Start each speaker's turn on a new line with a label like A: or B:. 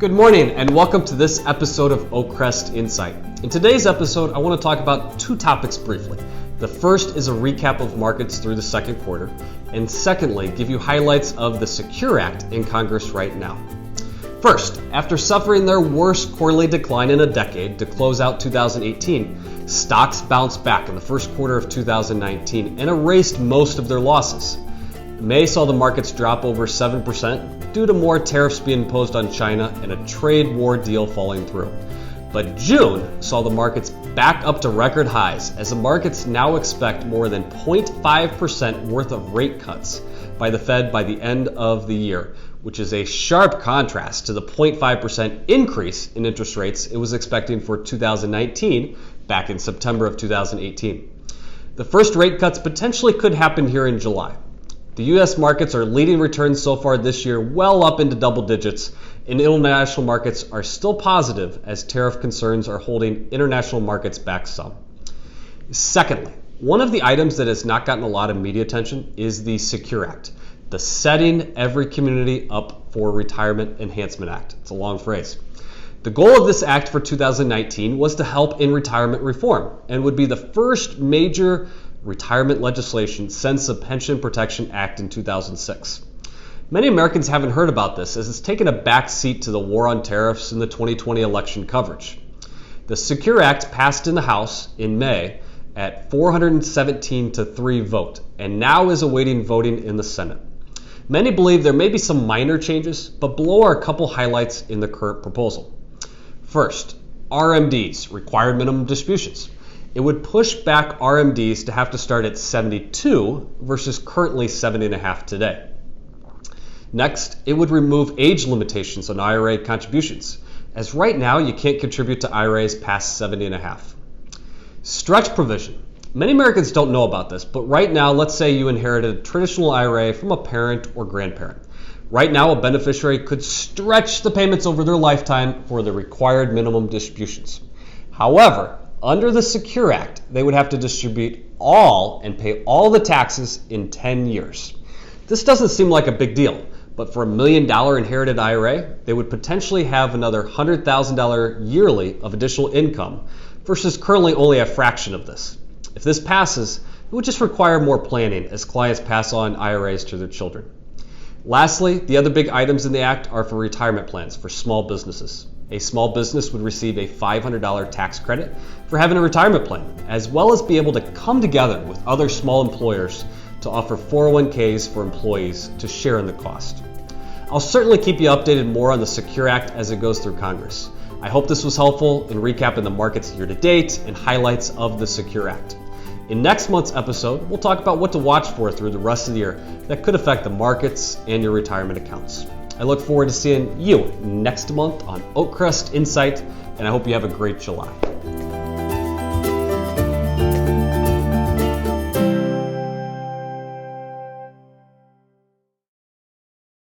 A: Good morning and welcome to this episode of OakCrest Insight. In today's episode, I want to talk about two topics briefly. The first is a recap of markets through the second quarter, and secondly, give you highlights of the Secure Act in Congress right now. First, after suffering their worst quarterly decline in a decade to close out 2018, stocks bounced back in the first quarter of 2019 and erased most of their losses. May saw the markets drop over 7% due to more tariffs being imposed on China and a trade war deal falling through. But June saw the markets back up to record highs as the markets now expect more than 0.5% worth of rate cuts by the Fed by the end of the year, which is a sharp contrast to the 0.5% increase in interest rates it was expecting for 2019 back in September of 2018. The first rate cuts potentially could happen here in July. The U.S. markets are leading returns so far this year well up into double digits, and international markets are still positive as tariff concerns are holding international markets back some. Secondly, one of the items that has not gotten a lot of media attention is the Secure Act, the Setting Every Community Up for Retirement Enhancement Act. It's a long phrase. The goal of this act for 2019 was to help in retirement reform and would be the first major retirement legislation since the Pension Protection Act in 2006. Many Americans haven't heard about this as it's taken a back seat to the war on tariffs and the 2020 election coverage. The Secure Act passed in the House in May at 417-3 vote and now is awaiting voting in the Senate. Many believe there may be some minor changes, but below are a couple highlights in the current proposal. First, RMDs, required minimum distributions. It would push back RMDs to have to start at 72 versus currently 70.5 today. Next, it would remove age limitations on IRA contributions, as right now you can't contribute to IRAs past 70.5. Stretch provision. Many Americans don't know about this, but right now, let's say you inherited a traditional IRA from a parent or grandparent. Right now, a beneficiary could stretch the payments over their lifetime for the required minimum distributions. However, under the Secure Act, they would have to distribute all and pay all the taxes in 10 years. This doesn't seem like a big deal, but for $1 million inherited IRA, they would potentially have another $100,000 yearly of additional income versus currently only a fraction of this. If this passes, it would just require more planning as clients pass on IRAs to their children. Lastly, the other big items in the Act are for retirement plans for small businesses. A small business would receive a $500 tax credit for having a retirement plan, as well as be able to come together with other small employers to offer 401ks for employees to share in the cost. I'll certainly keep you updated more on the Secure Act as it goes through Congress. I hope this was helpful in recapping the markets year to date and highlights of the Secure Act. In next month's episode, we'll talk about what to watch for through the rest of the year that could affect the markets and your retirement accounts. I look forward to seeing you next month on OakCrest Insight, and I hope you have a great July.